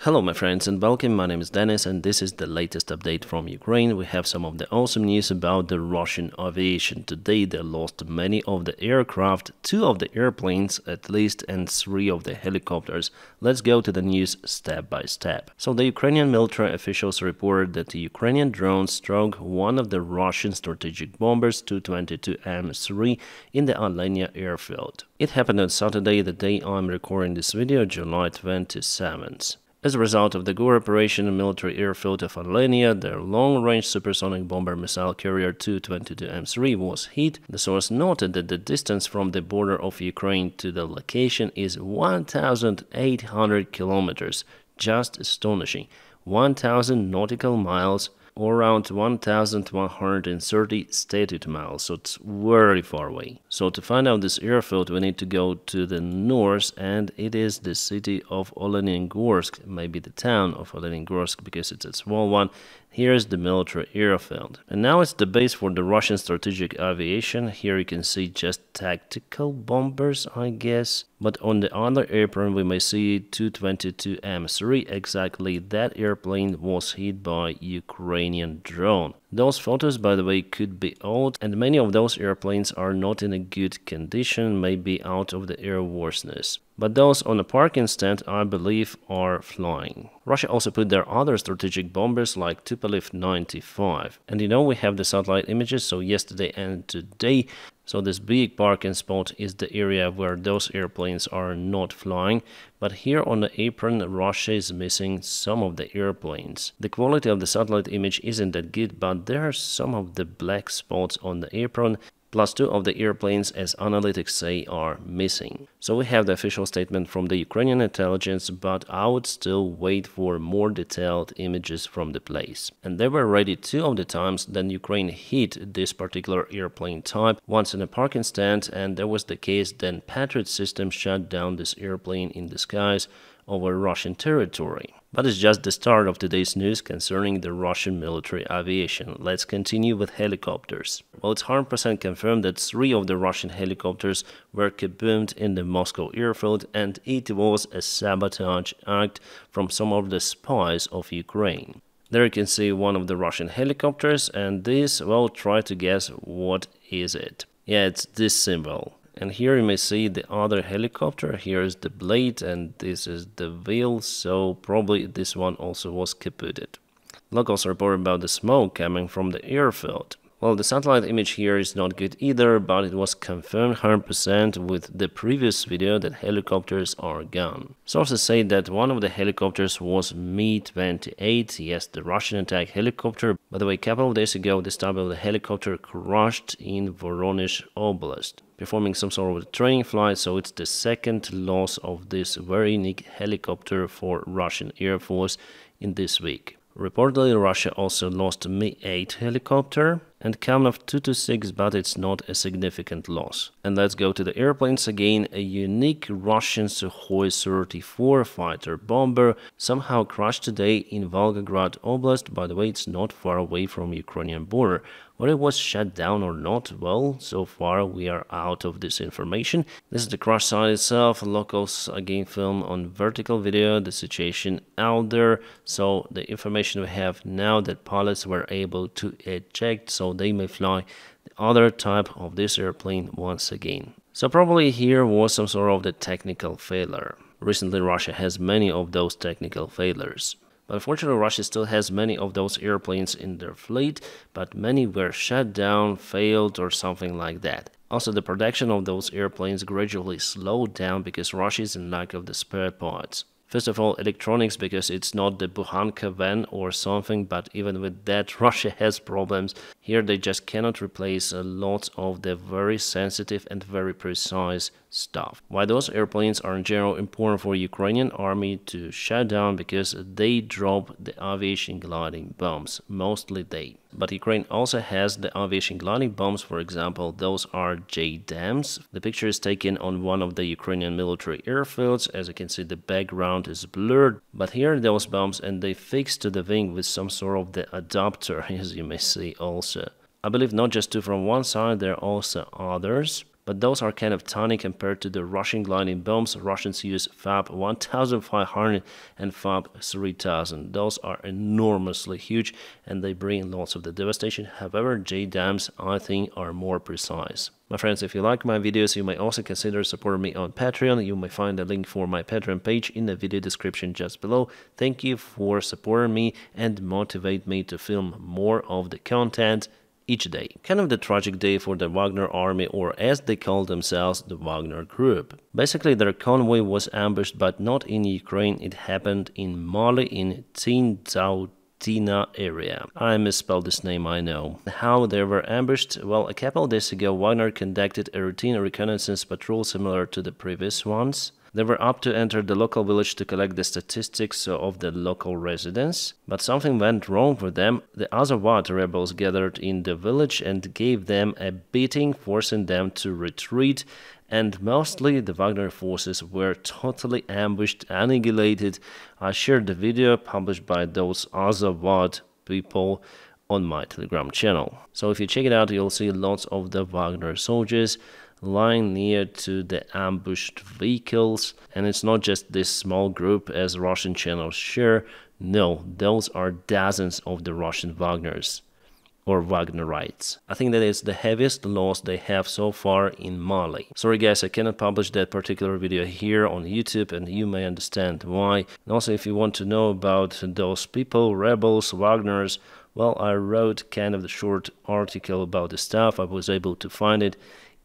Hello my friends and welcome, my name is Dennis and this is the latest update from Ukraine. We have some of the awesome news about the Russian aviation. Today they lost many of the aircraft, 2 of the airplanes at least and 3 of the helicopters. Let's go to the news step by step. So the Ukrainian military officials reported that the Ukrainian drones struck one of the Russian strategic bombers Tu-22M3 in the Alenia airfield. It happened on Saturday, the day I'm recording this video, July 27th. As a result of the GOR operation, the military airfield of Alenia, their long-range supersonic bomber missile carrier Tu-22M3 was hit. The source noted that the distance from the border of Ukraine to the location is 1,800 kilometers. Just astonishing. 1,000 nautical miles, or around 1,130 statute miles, so it's very far away. So to find out this airfield, we need to go to the north, and it is the city of Olenigorsk, maybe the town of Olenigorsk, because it's a small one. Here's the military airfield. And now it's the base for the Russian strategic aviation. Here you can see just tactical bombers, I guess. But on the other apron we may see Tu-22M3. Exactly that airplane was hit by Ukrainian drone. Those photos, by the way, could be old, and many of those airplanes are not in a good condition, maybe out of the airworthiness. But those on a parking stand, I believe, are flying. Russia also put their other strategic bombers like Tupolev 95. And you know, we have the satellite images, so yesterday and today. So this big parking spot is the area where those airplanes are not flying. But here on the apron, Russia is missing some of the airplanes. The quality of the satellite image isn't that good, but there are some of the black spots on the apron. Plus 2 of the airplanes, as analytics say, are missing. So we have the official statement from the Ukrainian intelligence, but I would still wait for more detailed images from the place. And they were ready 2 of the times that Ukraine hit this particular airplane type, once in a parking stand, and that was the case then Patriot system shut down this airplane in the skies over Russian territory. But it's just the start of today's news concerning the Russian military aviation. Let's continue with helicopters. Well, it's 100% confirmed that 3 of the Russian helicopters were kaboomed in the Moscow airfield, and it was a sabotage act from some of the spies of Ukraine. There you can see one of the Russian helicopters, and this, well, try to guess what is it. Yeah, it's this symbol. And here you may see the other helicopter. Here is the blade and this is the wheel, so probably this one also was kaputted. Locals report about the smoke coming from the airfield. Well, the satellite image here is not good either, but it was confirmed 100% with the previous video that helicopters are gone. Sources say that one of the helicopters was Mi-28, yes, the Russian attack helicopter. By the way, a couple of days ago, this type of the helicopter crashed in Voronezh Oblast, performing some sort of training flight, so it's the second loss of this very unique helicopter for Russian Air Force in this week. Reportedly, Russia also lost Mi-8 helicopter and count of 2 to 6, but it's not a significant loss. And let's go to the airplanes again. A unique Russian Sukhoi 34 fighter bomber somehow crashed today in Volgograd Oblast. By the way, it's not far away from Ukrainian border. Whether it was shut down or not, well, so far we are out of this information. This is the crash site itself. Locals again film on vertical video the situation out there. So the information we have now that pilots were able to eject, so they may fly the other type of this airplane once again. So probably here was some sort of the technical failure. Recently Russia has many of those technical failures. But unfortunately, Russia still has many of those airplanes in their fleet, but many were shut down, failed, or something like that. Also, the production of those airplanes gradually slowed down because Russia is in lack of the spare parts. First of all, electronics, because it's not the Bukhanka van or something, but even with that, Russia has problems. Here they just cannot replace a lot of the very sensitive and very precise stuff. Why those airplanes are in general important for Ukrainian army to shut down, because they drop the aviation gliding bombs, mostly they. But Ukraine also has the aviation gliding bombs, for example, those are JDAMs. The picture is taken on one of the Ukrainian military airfields. As you can see, the background is blurred, but here are those bombs and they fixed to the wing with some sort of the adapter, as you may see also. I believe not just 2 from one side, there are also others. but those are kind of tiny compared to the Russian gliding bombs. Russians use FAB 1500 and FAB 3000. Those are enormously huge and they bring lots of the devastation. However, JDAMs, I think, are more precise. My friends, if you like my videos, you may also consider supporting me on Patreon. You may find a link for my Patreon page in the video description just below. Thank you for supporting me and motivate me to film more of the content each day. Kind of the tragic day for the Wagner army, or as they call themselves, the Wagner group. Basically, their convoy was ambushed, but not in Ukraine. It happened in Mali, in Tina area. I misspelled this name, I know. How they were ambushed? Well, a couple of days ago, Wagner conducted a routine reconnaissance patrol similar to the previous ones. They were up to enter the local village to collect the statistics of the local residents, but something went wrong for them. The Azawad rebels gathered in the village and gave them a beating, forcing them to retreat, and mostly the Wagner forces were totally ambushed, annihilated. I shared the video published by those Azawad people on my Telegram channel. So if you check it out, you'll see lots of the Wagner soldiers lying near to the ambushed vehicles, and it's not just this small group as Russian channels share. No, those are dozens of the Russian Wagners or Wagnerites. I think that is the heaviest loss they have so far in Mali. Sorry guys, I cannot publish that particular video here on YouTube, and you may understand why. And also, if you want to know about those people, rebels, Wagners, well, I wrote kind of the short article about the stuff. I was able to find it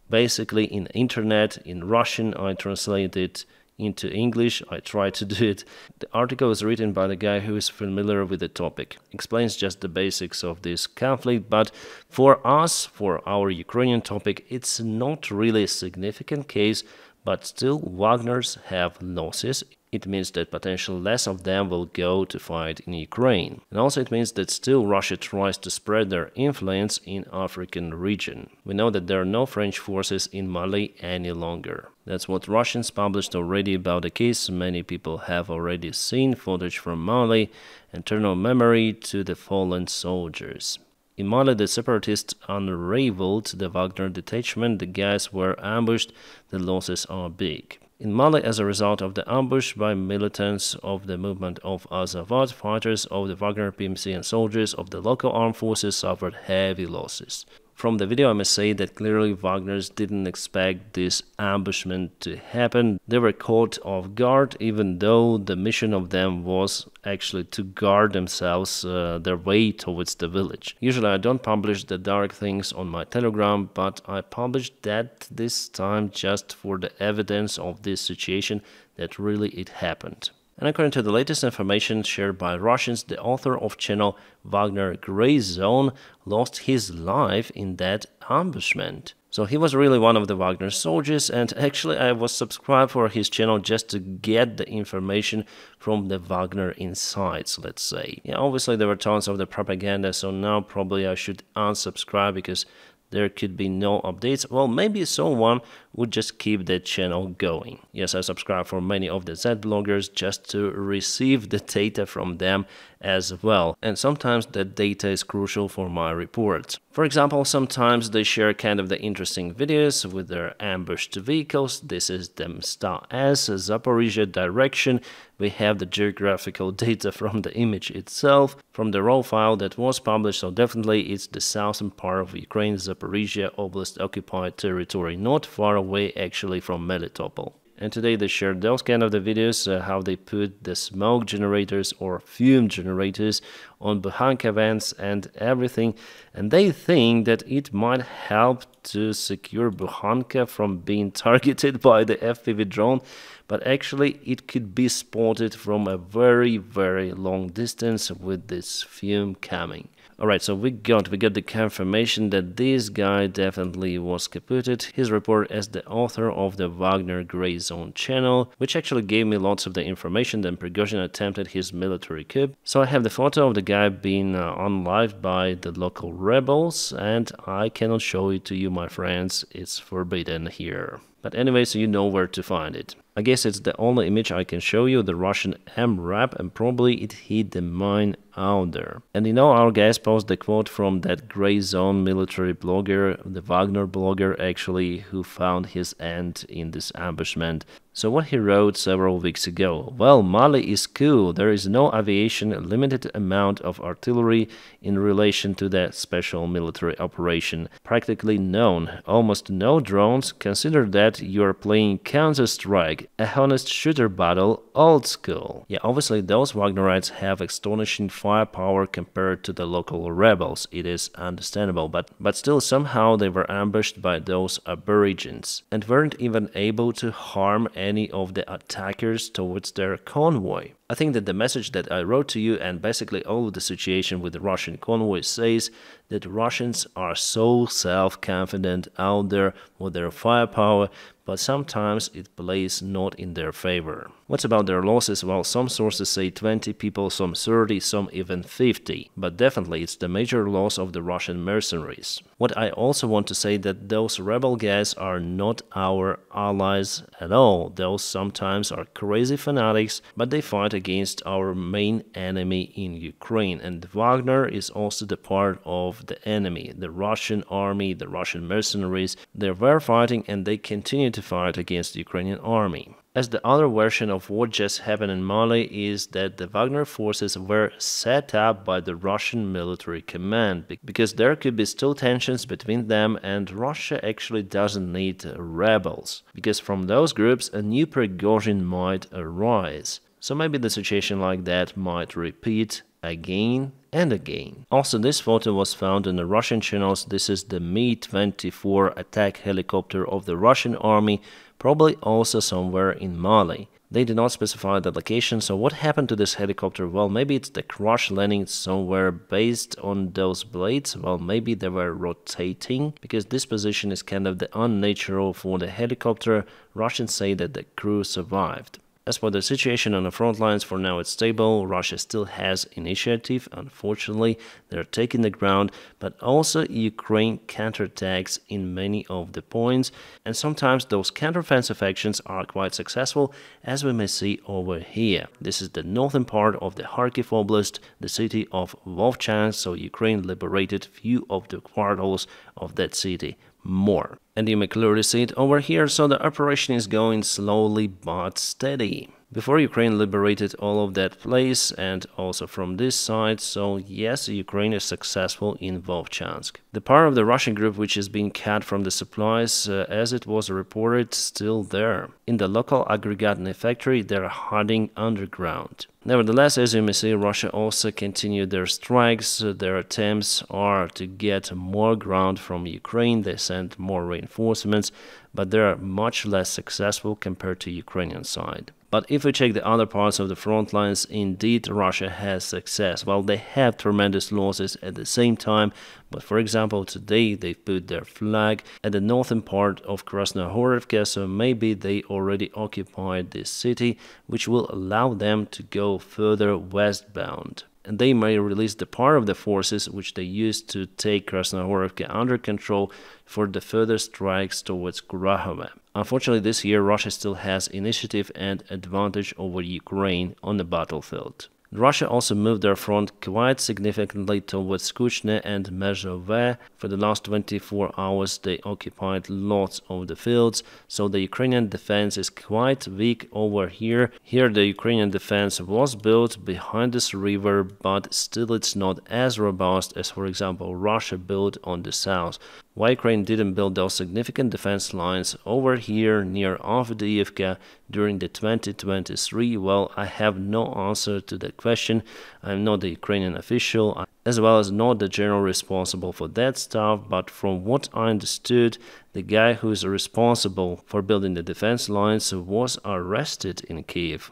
basically in internet, in Russian. I translated it into English. I tried to do it. The article is written by the guy who is familiar with the topic. Explains just the basics of this conflict, but for us, for our Ukrainian topic, it's not really a significant case, but still Wagners have losses. It means that potentially less of them will go to fight in Ukraine. And also it means that still Russia tries to spread their influence in African region. We know that there are no French forces in Mali any longer. That's what Russians published already about the case. Many people have already seen footage from Mali, internal memory to the fallen soldiers. In Mali, the separatists unraveled the Wagner detachment. The guys were ambushed. The losses are big. In Mali, as a result of the ambush by militants of the movement of Azawad, fighters of the Wagner PMC and soldiers of the local armed forces suffered heavy losses. From the video, I must say that clearly Wagners didn't expect this ambushment to happen. They were caught off guard, even though the mission of them was actually to guard themselves their way towards the village. Usually I don't publish the dark things on my Telegram, but I published that this time just for the evidence of this situation that really it happened. And according to the latest information shared by Russians, the author of channel Wagner Gray Zone lost his life in that ambushment. So he was really one of the Wagner soldiers, and actually I was subscribed for his channel just to get the information from the Wagner insides, let's say. Yeah, obviously there were tons of the propaganda, so now probably I should unsubscribe because there could be no updates. Well, maybe someone would just keep that channel going. Yes, I subscribe for many of the Z bloggers just to receive the data from them as well. And sometimes that data is crucial for my reports. For example, sometimes they share kind of the interesting videos with their ambushed vehicles. This is the Msta S, Zaporizhia direction. We have the geographical data from the image itself, from the raw file that was published, so definitely it's the southern part of Ukraine, Zaporizhia Oblast occupied territory, not far away actually from Melitopol. And today they shared those kind of the videos, how they put the smoke generators or fume generators on Bukhanka vents and everything. And they think that it might help to secure Bukhanka from being targeted by the FPV drone. But actually it could be spotted from a very, very long distance with this fume coming. Alright, so we got the confirmation that this guy definitely was caputted. His report as the author of the Wagner Gray Zone channel, which actually gave me lots of the information that Prigozhin attempted his military coup. So I have the photo of the guy being unalived by the local rebels, and I cannot show it to you, my friends. It's forbidden here. But anyway, so you know where to find it. I guess it's the only image I can show you, the Russian MRAP, and probably it hit the mine out there. And our guys posted the quote from that gray zone military blogger, the Wagner blogger actually, who found his end in this ambushment. So what he wrote several weeks ago: well, Mali is cool, there is no aviation, a limited amount of artillery in relation to that special military operation, practically none, almost no drones, consider that you are playing Counter-Strike, a honest shooter battle, old school. Yeah, obviously those Wagnerites have astonishing firepower compared to the local rebels, it is understandable, but still somehow they were ambushed by those aborigines and weren't even able to harm any of the attackers towards their convoy. I think that the message that I wrote to you and basically all of the situation with the Russian convoy says that Russians are so self-confident out there with their firepower, but sometimes it plays not in their favor. What's about their losses? Well, some sources say 20 people, some 30, some even 50, but definitely it's the major loss of the Russian mercenaries. What I also want to say that those rebel guys are not our allies at all. Those sometimes are crazy fanatics, but they fight against our main enemy in Ukraine, and Wagner is also the part of the enemy, the Russian army, the Russian mercenaries. They were fighting and they continue to fight against the Ukrainian army. As the other version of what just happened in Mali is that the Wagner forces were set up by the Russian military command, because there could be still tensions between them, and Russia actually doesn't need rebels, because from those groups a new Prigozhin might arise. So maybe the situation like that might repeat again and again. Also, this photo was found in the Russian channels. This is the Mi-24 attack helicopter of the Russian army, probably also somewhere in Mali. They did not specify the location, so what happened to this helicopter? Well, maybe it's the crash landing somewhere based on those blades. Well, maybe they were rotating, because this position is kind of the unnatural for the helicopter. Russians say that the crew survived. As for the situation on the front lines, for now it's stable. Russia still has initiative. Unfortunately, they're taking the ground, but also Ukraine counterattacks in many of the points, and sometimes those counteroffensive actions are quite successful, as we may see over here. This is the northern part of the Kharkiv Oblast, the city of Vovchansk, so Ukraine liberated few of the quarters of that city more. And you may clearly see it over here, so the operation is going slowly but steady. Before Ukraine liberated all of that place, and also from this side, so yes, Ukraine is successful in Vovchansk. The part of the Russian group which is being cut from the supplies, as it was reported, still there. In the local aggregate factory, they're hiding underground. Nevertheless, as you may see, Russia also continued their strikes. Their attempts are to get more ground from Ukraine. They sent more reinforcements, but they are much less successful compared to Ukrainian side. But if we check the other parts of the front lines, indeed Russia has success. Well, they have tremendous losses at the same time, but for example, today they put their flag at the northern part of Krasnohorivka, so maybe they already occupied this city, which will allow them to go further westbound. And they may release the part of the forces which they used to take Krasnohorivka under control for the further strikes towards Kurahovo. Unfortunately, this year Russia still has initiative and advantage over Ukraine on the battlefield. Russia also moved their front quite significantly towards Kuchne and Mezhove. For the last 24 hours they occupied lots of the fields, so the Ukrainian defense is quite weak over here. Here the Ukrainian defense was built behind this river, but still it's not as robust as, for example, Russia built on the south. Why Ukraine didn't build those significant defense lines over here near Avdiivka during the 2023? Well, I have no answer to that question. I'm not the Ukrainian official, as well as not the general responsible for that stuff, but from what I understood, the guy who is responsible for building the defense lines was arrested in Kiev.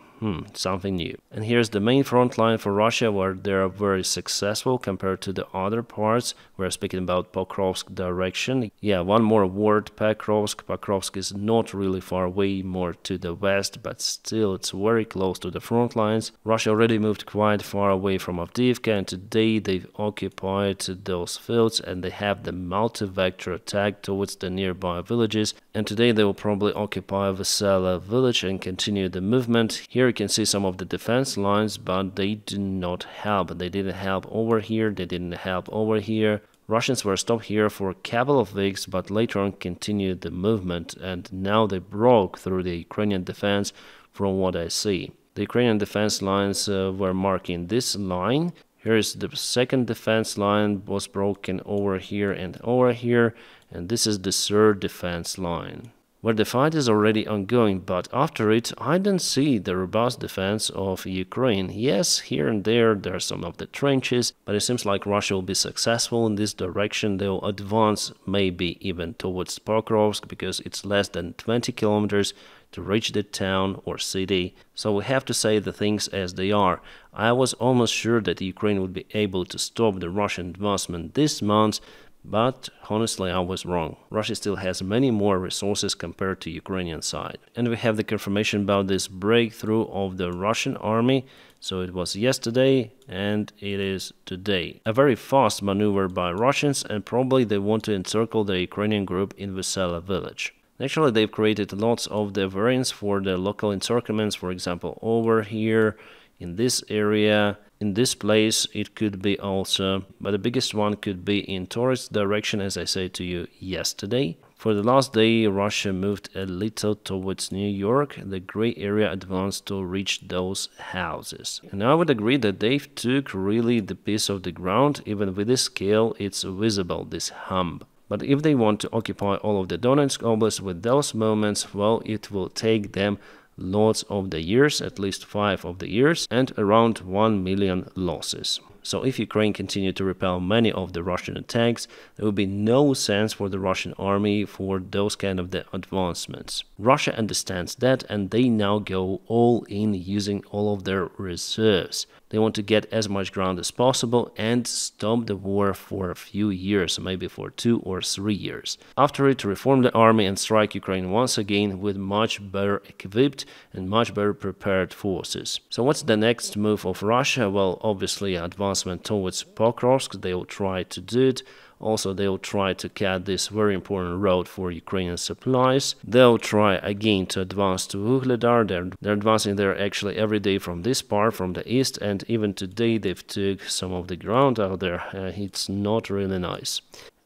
Something new. And here's the main front line for Russia, where they are very successful compared to the other parts. We're speaking about Pokrovsk direction. Yeah, one more word, Pokrovsk. Pokrovsk is not really far away, more to the west, but still it's very close to the front lines. Russia already moved quite far away from Avdiivka, and today they've occupied those fields, and they have the multi-vector attack towards the nearby villages. And today they will probably occupy Vesela village and continue the movement. Here you can see some of the defense lines, but they do not help. They didn't help over here, they didn't help over here. Russians were stopped here for a couple of weeks, but later on continued the movement, and now they broke through the Ukrainian defense from what I see. The Ukrainian defense lines were marking this line. Here's the second defense line, was broken over here, and this is the third defense line, where the fight is already ongoing, but after it, I don't see the robust defense of Ukraine. Yes, here and there are some of the trenches, but it seems like Russia will be successful in this direction. They will advance maybe even towards Pokrovsk, because it's less than 20 kilometers to reach the town or city. So we have to say the things as they are. I was almost sure that Ukraine would be able to stop the Russian advancement this month, but honestly I was wrong. Russia still has many more resources compared to Ukrainian side. And we have the confirmation about this breakthrough of the Russian army. So it was yesterday and it is today. A very fast maneuver by Russians, and probably they want to encircle the Ukrainian group in Vesela village. Actually, they've created lots of the variants for the local encirclements, for example, over here, in this area, in this place it could be also, but the biggest one could be in tourist direction, as I said to you yesterday. For the last day, Russia moved a little towards New York. The gray area advanced to reach those houses. And I would agree that they took really the piece of the ground. Even with this scale, it's visible, this hump. But if they want to occupy all of the Donetsk Oblast with those moments, well, it will take them lots of the years, at least 5 of the years, and around 1 million losses. So if Ukraine continued to repel many of the Russian attacks, there would be no sense for the Russian army for those kind of the advancements. Russia understands that, and they now go all in using all of their reserves. They want to get as much ground as possible and stop the war for a few years, maybe for 2 or 3 years. After it, reform the army and strike Ukraine once again with much better equipped and much better prepared forces. So what's the next move of Russia? Well, obviously advancement towards Pokrovsk. They will try to do it. Also, they will try to cut this very important road for Ukrainian supplies. They'll try again to advance to Vuhledar. They're advancing there actually every day from this part, from the east, and even today they've took some of the ground out there. It's not really nice.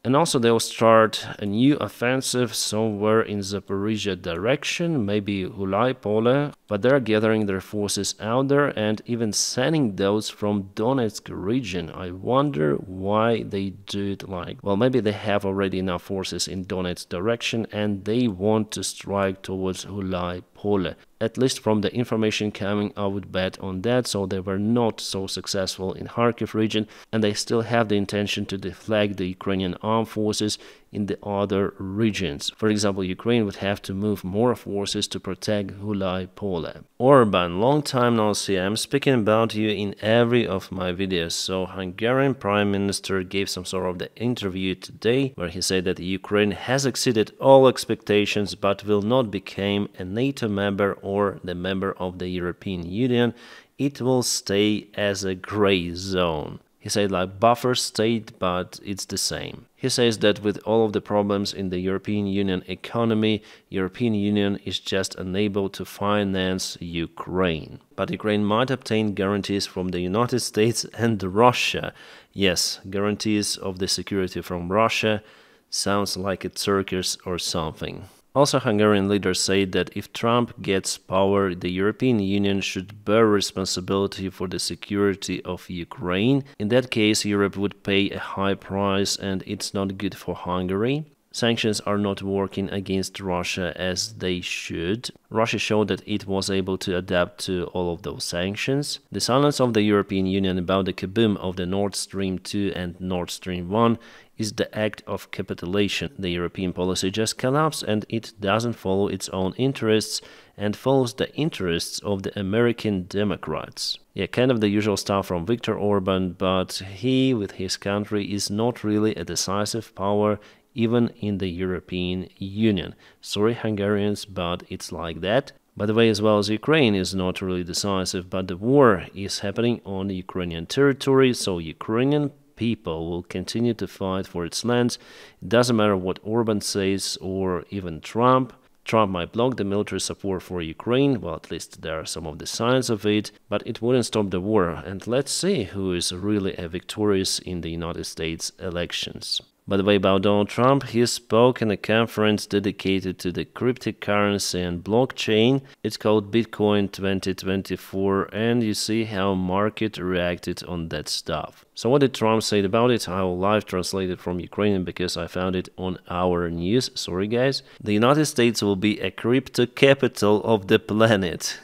And also they'll start a new offensive somewhere in Zaporizhia direction, maybe Gulai-Pole, but they're gathering their forces out there and even sending those from Donetsk region. I wonder why they do it like, well, maybe they have already enough forces in Donetsk direction and they want to strike towards Gulai-Pole. At least from the information coming, I would bet on that. So they were not so successful in Kharkiv region, and they still have the intention to deflect the Ukrainian armed forces in the other regions. For example, Ukraine would have to move more forces to protect Gulai-Pole. Orban, long time no see. I'm speaking about you in every of my videos. So Hungarian Prime Minister gave some sort of the interview today where he said that Ukraine has exceeded all expectations but will not become a NATO member or the member of the European Union. It will stay as a gray zone. He said like buffer state, but it's the same. He says that with all of the problems in the European Union economy, European Union is just unable to finance Ukraine. But Ukraine might obtain guarantees from the United States and Russia. Yes, guarantees of the security from Russia. Sounds like a circus or something. Also, Hungarian leaders say that if Trump gets power, the European Union should bear responsibility for the security of Ukraine. In that case, Europe would pay a high price, and it's not good for Hungary. Sanctions are not working against Russia as they should. Russia showed that it was able to adapt to all of those sanctions. The silence of the European Union about the kaboom of the Nord Stream 2 and Nord Stream 1 is the act of capitulation. The European policy just collapsed and it doesn't follow its own interests and follows the interests of the American Democrats. Yeah, kind of the usual stuff from Viktor Orban, but he, with his country, is not really a decisive power even in the European Union. Sorry, Hungarians, but it's like that. By the way, as well as Ukraine is not really decisive, but the war is happening on Ukrainian territory, so Ukrainian people will continue to fight for its lands. It doesn't matter what Orban says or even Trump. Trump might block the military support for Ukraine, well, at least there are some of the signs of it, but it wouldn't stop the war. And let's see who is really victorious in the United States elections. By the way, about Donald Trump, he spoke in a conference dedicated to the cryptocurrency and blockchain. It's called Bitcoin 2024, and you see how market reacted on that stuff. So what did Trump say about it? I will live translate it from Ukrainian because I found it on our news. Sorry guys. The United States will be a crypto capital of the planet.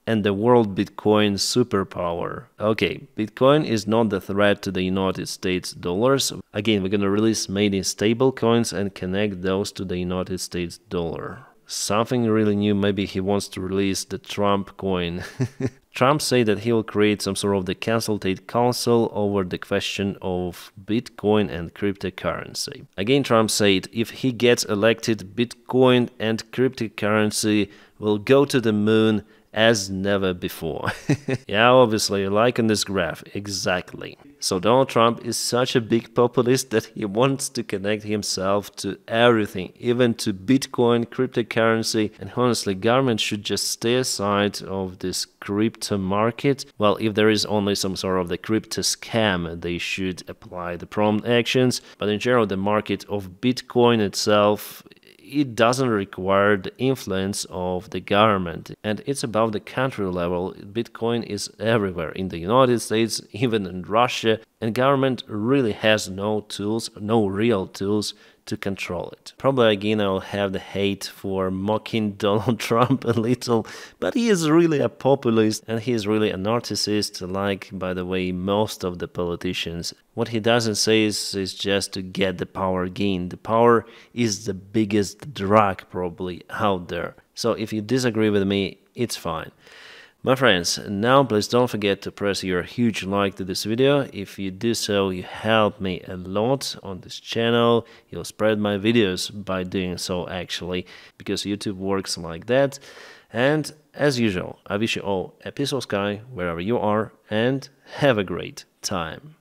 And the world Bitcoin superpower. Okay, Bitcoin is not the threat to the United States dollars. Again, we're gonna release made in stable coins and connect those to the United States dollar. Something really new, maybe he wants to release the Trump coin. Trump said that he will create some sort of the consultative council over the question of Bitcoin and cryptocurrency. Again, Trump said if he gets elected, Bitcoin and cryptocurrency will go to the moon as never before. Yeah, obviously, like on this graph, exactly. So Donald Trump is such a big populist that he wants to connect himself to everything, even to Bitcoin, cryptocurrency, and honestly, government should just stay aside of this crypto market. Well, if there is only some sort of the crypto scam, they should apply the prompt actions, but in general, the market of Bitcoin itself, it doesn't require the influence of the government, and it's above the country level. Bitcoin is everywhere in the United States, even in Russia, and government really has no tools, no real tools to control it. Probably again I'll have the hate for mocking Donald Trump a little, but he is really a populist and he is really a narcissist, like, by the way, most of the politicians. What he doesn't say is just to get the power gain. The power is the biggest drug probably out there. So if you disagree with me, it's fine. My friends, now please don't forget to press your huge like to this video. If you do so, you help me a lot on this channel. You'll spread my videos by doing so actually, because YouTube works like that. And as usual, I wish you all a peaceful sky wherever you are and have a great time.